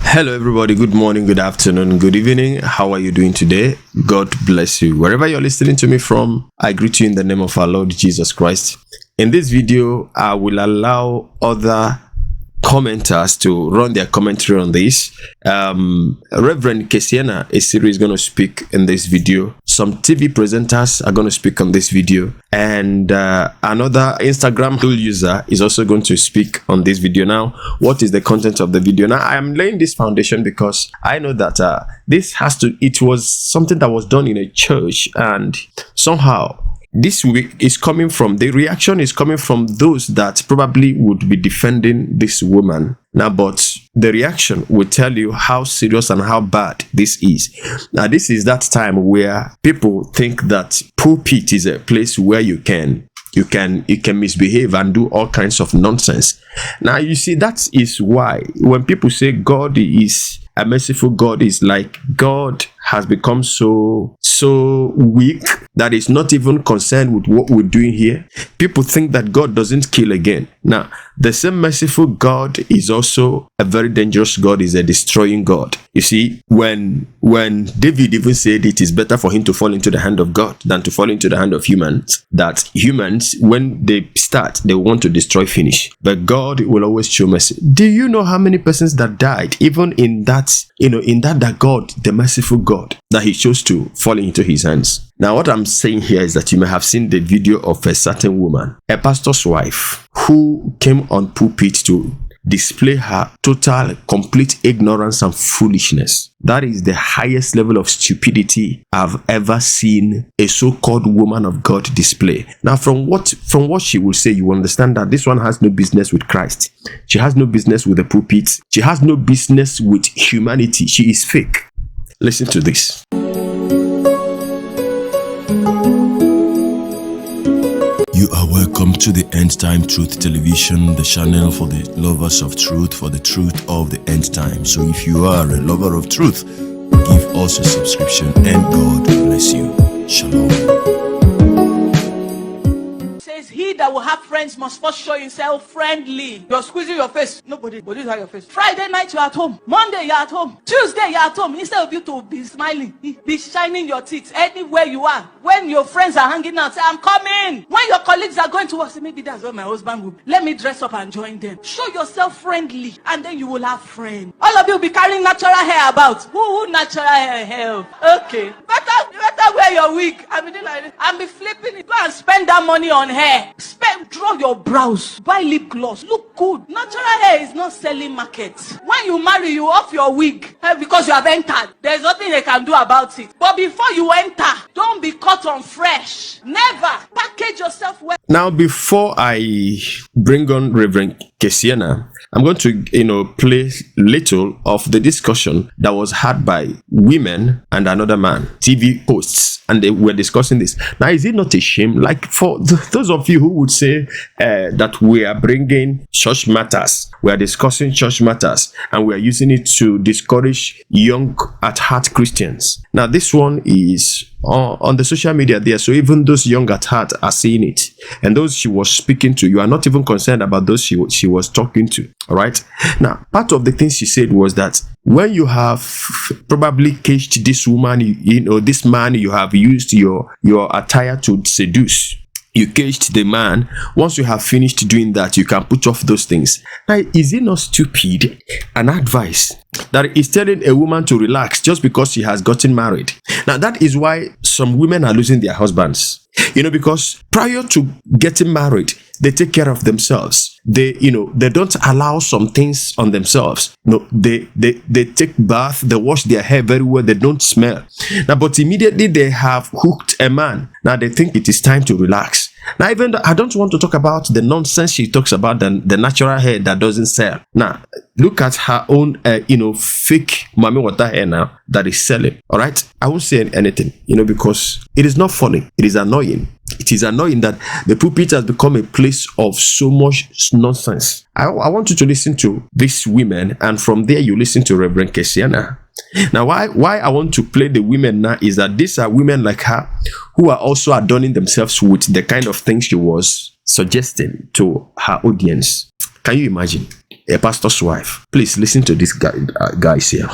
Hello, everybody. Good morning, good afternoon, good evening. How are you doing today? God bless you. Wherever you're listening to me from, I greet you in the name of our Lord Jesus Christ. In this video, I will allow other commenters to run their commentary on this. Rev Kesiena, a series, is going to speak in this video. Some TV presenters are going to speak on this video, and another Instagram user is also going to speak on this video. Now, what is the content of the video? Now, I am laying this foundation because I know that it was something that was done in a church, and somehow this week the reaction is coming from those that probably would be defending this woman. Now, but the reaction will tell you how serious and how bad this is. Now, this is that time where people think that pulpit is a place where you can misbehave and do all kinds of nonsense. Now, you see, that is why when people say God is a merciful God, is like God has become so weak that is not even concerned with what we're doing here. People think that God doesn't kill again. Now, the same merciful God is also a very dangerous God, is a destroying God. You see, when David even said it is better for him to fall into the hand of God than to fall into the hand of humans, that humans, when they start, they want to destroy, finish. But God will always show mercy. Do you know how many persons that died, even in that God, the merciful God, that he chose to fall into his hands? Now, what I'm saying here is that you may have seen the video of a certain woman, a pastor's wife, who came on pulpit to display her total, complete ignorance and foolishness. That is the highest level of stupidity I've ever seen a so-called woman of God display. Now, from what she will say, you understand that this one has no business with Christ. She has no business with the pulpit. She has no business with humanity. She is fake. Listen to this. You are welcome to the End Time Truth Television, the channel for the lovers of truth, for the truth of the end time. So if you are a lover of truth, give us a subscription and God bless you. Shalom. Says he that will have friends must first show himself friendly. You're squeezing your face. Nobody have your face. Friday night you're at home. Monday you're at home. Tuesday you're at home. Instead of you to be smiling, be shining your teeth anywhere you are. When your friends are hanging out, say, I'm coming. When your colleagues are going to work, say, maybe that's what my husband will. Let me dress up and join them. Show yourself friendly, and then you will have friends. All of you will be carrying natural hair about. Who natural hair help? Okay. Better wear your wig. I mean, like this. And be flipping it. Go and spend that money on hair. Draw your brows. Buy lip gloss. Look good. Natural hair is not selling market. When you marry, you off your wig because you have entered. There's nothing they can do about it. But before you enter, don't be caught on fresh. Never. Package yourself well. Now, before I bring on Rev Kesiena, I'm going to, play little of the discussion that was had by women and another man, TV hosts, and they were discussing this. Now, is it not a shame? Like, for those of you who would say that we are bringing church matters, we are discussing church matters, and we are using it to discourage young at heart Christians. Now, this one is on the social media there, so even those young at heart are seeing it, and those she was speaking to, you are not even concerned about those she was talking to. All right. Now, part of the things she said was that when you have probably caged this woman, this man, you have used your attire to seduce. You caged the man. Once you have finished doing that, you can put off those things. Now, is it not stupid? An advice that is telling a woman to relax just because she has gotten married. Now, that is why some women are losing their husbands. Because prior to getting married, they take care of themselves. They don't allow some things on themselves. No, they take bath, they wash their hair very well, they don't smell. Now, but immediately they have hooked a man. Now they think it is time to relax. Now, even though I don't want to talk about the nonsense she talks about, the natural hair that doesn't sell. Now, look at her own, fake mami water hair now that is selling. All right, I won't say anything, because it is not funny. It is annoying. It is annoying that the pulpit has become a place of so much nonsense. I want you to listen to these women, and from there you listen to Rev Kesiena. Now, why I want to play the women now is that these are women like her who are also adorning themselves with the kind of things she was suggesting to her audience. Can you imagine? a pastor's wife. Please listen to this guy, guys here.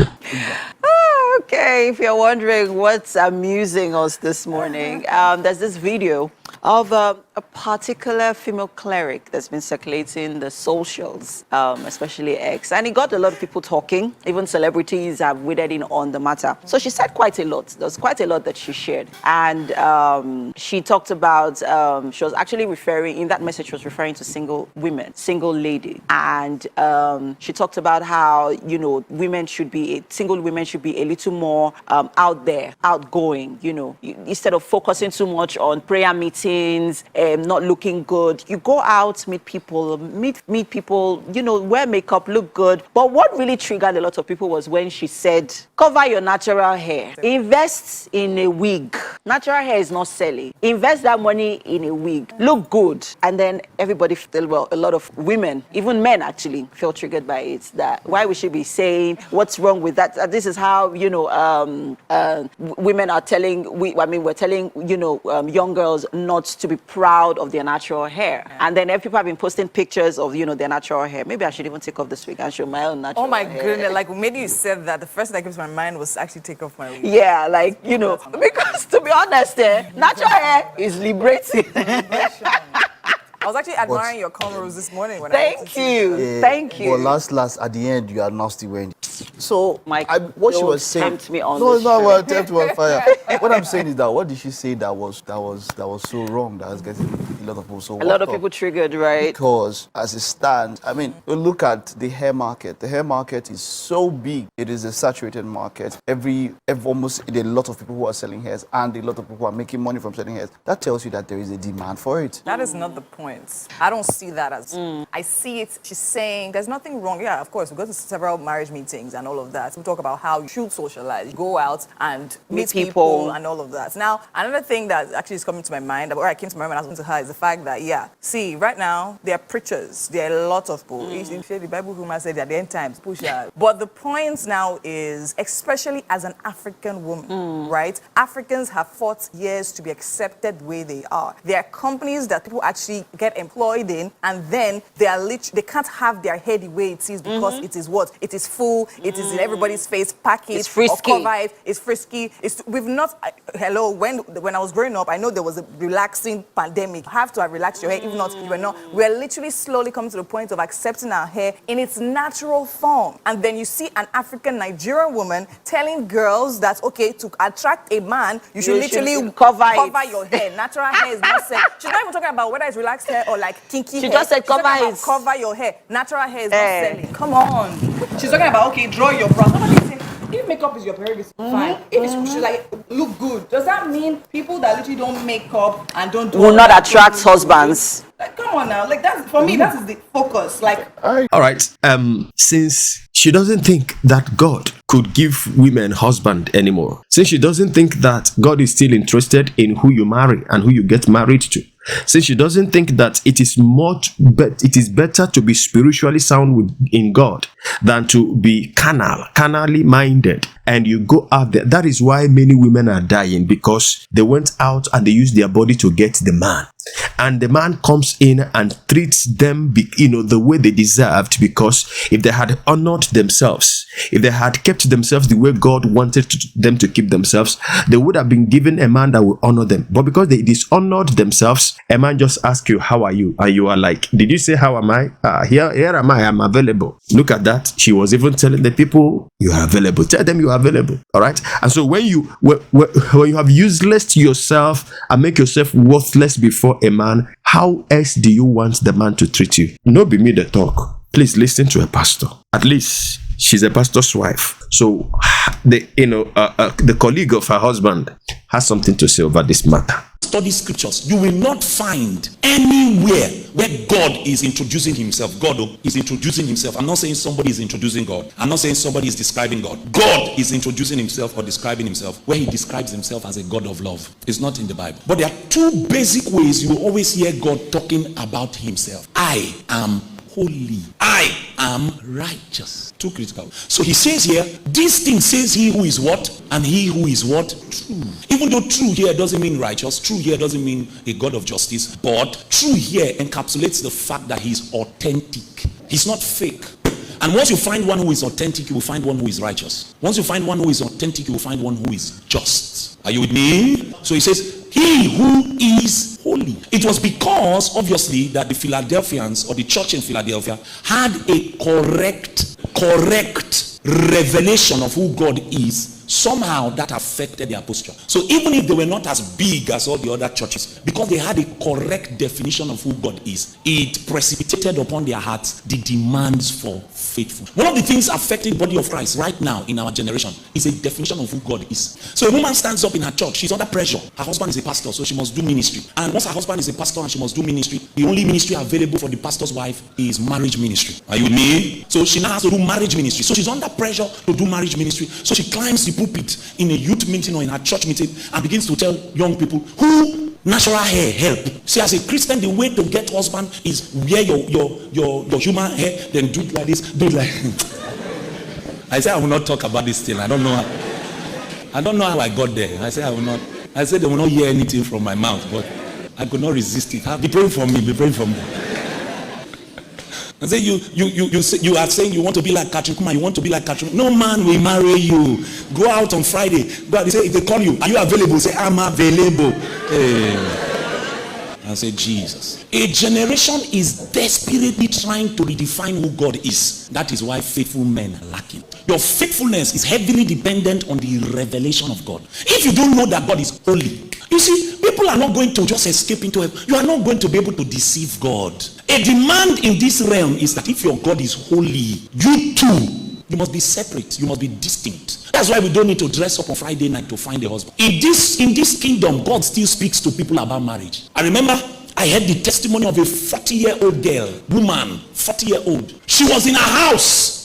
Okay, if you're wondering what's amusing us this morning, there's this video of a particular female cleric that's been circulating the socials, especially X, and it got a lot of people talking. Even celebrities have weighed in on the matter. So she said quite a lot. There's quite a lot that she shared, and she talked about. She was actually referring in that message. She was referring to single women, single lady, and she talked about how women should be single women should be a little more out there, outgoing. Instead of focusing too much on prayer meetings. Not looking good. You go out, meet people, wear makeup, look good. But what really triggered a lot of people was when she said, cover your natural hair. Invest in a wig. Natural hair is not selling. Invest that money in a wig. Look good. And then everybody felt, well, a lot of women, even men actually, felt triggered by it. That why we should be saying, what's wrong with that? This is how, women are telling, we're telling, young girls not to be proud of their natural hair. And then people have been posting pictures of, their natural hair. Maybe I should even take off this wig and show my own natural hair. Oh my goodness, like maybe you said that, the first thing that came to my mind was actually take off my wig. Yeah, because to be honest, natural hair is liberating. I was actually admiring your cornrows this morning when Thank you. Thank you. But last, at the end, you are nasty when. So, Mike, what she was saying. tempt me on No, this it's not show. what tempt me on fire. What I'm saying is that what did she say that was so wrong that was getting a lot of people so. A lot of people triggered, right? Because as it stands, you look at the hair market. The hair market is so big. It is a saturated market. Every almost a lot of people who are selling hairs and a lot of people who are making money from selling hairs. That tells you that there is a demand for it. That is not the point. I don't see that as. I see it. She's saying there's nothing wrong. Yeah, of course, we go to several marriage meetings and all of that. We talk about how you should socialize, go out and meet people and all of that. Now, another thing that actually is coming to my mind, or I came to my mind when I was talking to her, is the fact that see, right now there are preachers. There are a lot of people. The Bible woman said at the end times, push out. But the point now is, especially as an African woman, right? Africans have fought years to be accepted the way they are. There are companies that people actually get employed in, and then they can't have their hair the way it is because it is what? It is full, it is in everybody's face, packaged, it's frisky. or covered, it's frisky. Hello, when I was growing up, I know there was a relaxing pandemic. You have to relax your hair, if not, you are not. We're literally slowly coming to the point of accepting our hair in its natural form. And then you see an African Nigerian woman telling girls that, okay, to attract a man, you should literally cover your hair. Natural hair is not said. She's not even talking about whether it's relaxed hair or like kinky hair. She just said cover your hair. Natural hair is not selling. Come on. She's talking about, okay, draw your brows. If makeup is your prerogative, fine. If it's should like look good, does that mean people that literally don't make up and don't do will not attract husbands? Like, come on now, like that's for me. That is the focus. Like, all right. Since she doesn't think that God could give women husband anymore, since she doesn't think that God is still interested in who you marry and who you get married to, since she doesn't think that it is better to be spiritually sound in God than to be carnally minded, and you go out there, that is why many women are dying, because they went out and they used their body to get the man, and the man comes in and treats them the way they deserved, because if they had honored themselves, if they had kept themselves the way God wanted them to keep themselves, they would have been given a man that will honor them. But because they dishonored themselves, a man just asks you, how are you? And you are like, did you say how am I? Here am I, I'm available. Look at that. She was even telling the people, you are available. Tell them you are available. All right. And so when you have useless yourself and make yourself worthless before a man, how else do you want the man to treat you? No, be me the talk. Please listen to a pastor. At least she's a pastor's wife. So the colleague of her husband has something to say over this matter. Study scriptures, you will not find anywhere where God is introducing himself. God is introducing himself. I'm not saying somebody is introducing God. I'm not saying somebody is describing God. God is introducing himself or describing himself where he describes himself as a God of love. It's not in the Bible. But there are two basic ways you will always hear God talking about himself. I am holy. I am righteous. Too critical. So he says here, this thing says he who is what? And he who is what? True. Even though true here doesn't mean righteous, true here doesn't mean a God of justice, but true here encapsulates the fact that he's authentic. He's not fake. And once you find one who is authentic, you will find one who is righteous. Once you find one who is authentic, you will find one who is just. Are you with me? So he says, he who is holy. It was because, obviously, that the Philadelphians, or the church in Philadelphia, had a correct revelation of who God is. Somehow that affected their posture. So even if they were not as big as all the other churches, because they had a correct definition of who God is, it precipitated upon their hearts the demands for faithfulness. One of the things affecting the body of Christ right now in our generation is a definition of who God is. So a woman stands up in her church, she's under pressure. Her husband is a pastor, so she must do ministry. And once her husband is a pastor and she must do ministry, the only ministry available for the pastor's wife is marriage ministry. Are you with me? So she now has to do marriage ministry. So she's under pressure to do marriage ministry. So she climbs the pulpit in a youth meeting or in a church meeting and begins to tell young people who natural hair help. See, as a Christian, the way to get husband is wear your human hair, then do it like this, do it like I say I will not talk about this still. I don't know how I got there. I say I will not. I said they will not hear anything from my mouth, but I could not resist it. Be praying for me, be praying for me. I say you are saying you want to be like Catherine Kuma, you want to be like Catherine. No man will marry you. Go out on Friday. But they say if they call you, are you available? Say I'm available. Hey. I say Jesus. A generation is desperately trying to redefine who God is. That is why faithful men are lacking. Your faithfulness is heavily dependent on the revelation of God. If you don't know that God is holy, you see, people are not going to just escape into heaven. You are not going to be able to deceive God. A demand in this realm is that if your God is holy, you too, you must be separate. You must be distinct. That's why we don't need to dress up on Friday night to find a husband. In this kingdom, God still speaks to people about marriage. I remember I heard the testimony of a 40-year-old girl, woman, 40-year-old. She was in her house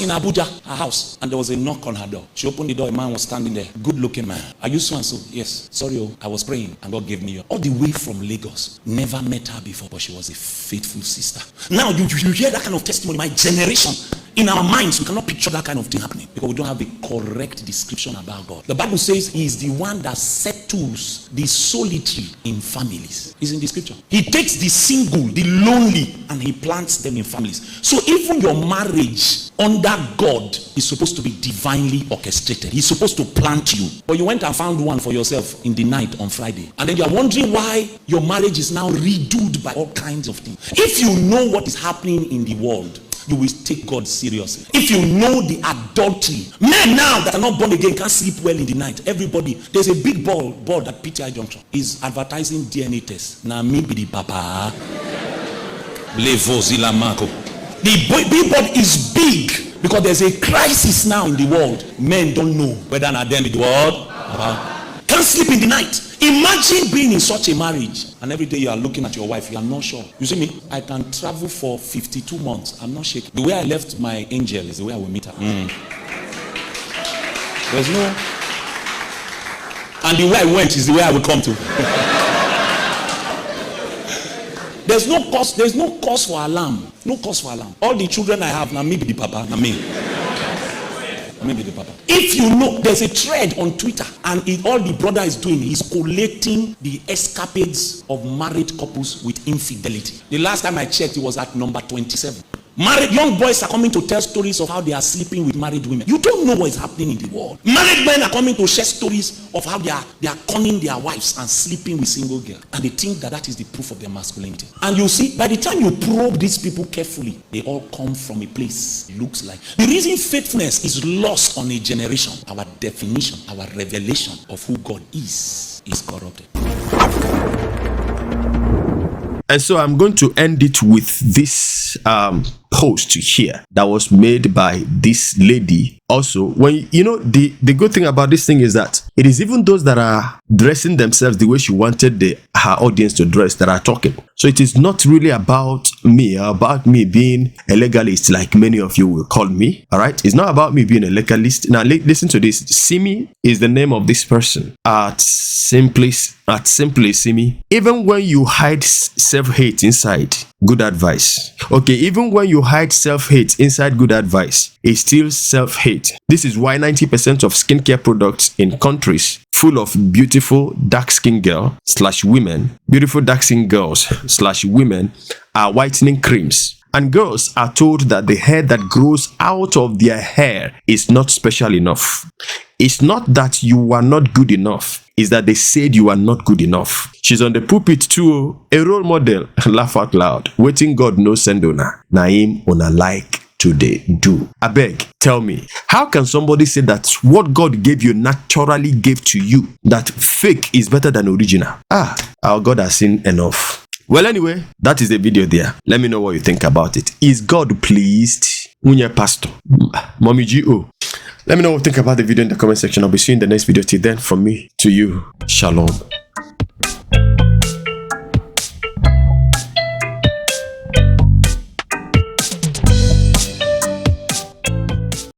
in Abuja, her house, and there was a knock on her door. She opened the door, a man was standing there, good-looking man. Are you so and so? Yes. Sorry, I was praying, and God gave me you. All the way from Lagos. Never met her before, but she was a faithful sister. Now, you hear that kind of testimony, my generation. In our minds, we cannot picture that kind of thing happening because we don't have a correct description about God. The Bible says he is the one that settles the solitary in families. It's in the scripture. He takes the single, the lonely, and he plants them in families. So even your marriage under God is supposed to be divinely orchestrated. He's supposed to plant you. But you went and found one for yourself in the night on Friday. And then you're wondering why your marriage is now redoed by all kinds of things. If you know what is happening in the world, you will take God seriously. If you know the adultery, men now that are not born again can't sleep well in the night. Everybody, there's a big board at PTI Junction is advertising DNA tests. Now me be the papa. The billboard is big because there's a crisis now in the world. Men don't know whether or not them in the world can't sleep in the night. Imagine being in such a marriage and every day you are looking at your wife, you are not sure. You see me? I can travel for 52 months. I'm not shaking. The way I left my angel is the way I will meet her. There's no... And the way I went is the way I will come to. There's no cause for alarm. No cause for alarm. All the children I have, now me be the papa, now me. Maybe the papa. If you know, there's a thread on Twitter, and all the brother is doing is collating the escapades of married couples with infidelity. The last time I checked, it was at number 27. Married young boys are coming to tell stories of how they are sleeping with married women. You don't know what is happening in the world. Married men are coming to share stories of how they are conning their wives and sleeping with single girls. And they think that is the proof of their masculinity. And you see, by the time you probe these people carefully, they all come from a place it looks like. The reason faithfulness is lost on a generation, our definition, our revelation of who God is corrupted. And so I'm going to end it with this post here that was made by this lady. Also, when you know, the good thing about this thing is that it is even those that are dressing themselves the way she wanted her audience to dress that are talking. So it is not really about me being a legalist like many of you will call me. All right, it's not about me being a legalist. Now listen to this. Simi is the name of this person at Simply Simi. Even when you hide self-hate inside, good advice. Okay, even when you hide self-hate inside good advice, it's still self-hate. This is why 90% of skincare products in countries full of beautiful dark-skinned girls/women are whitening creams. And girls are told that the hair that grows out of their hair is not special enough. It's not that you are not good enough. It's that they said you are not good enough. She's on the pulpit too, a role model. Laugh out loud. Waiting God no send ona. Naim ona like today do. I beg, tell me, how can somebody say that what God gave you naturally gave to you, that fake is better than original? Our God has seen enough. Well, anyway, that is the video there. Let me know what you think about it. Is God pleased? Unye Pastor, Mommy G.O. Let me know what you think about the video in the comment section. I'll be seeing the next video. Till then, from me to you, shalom.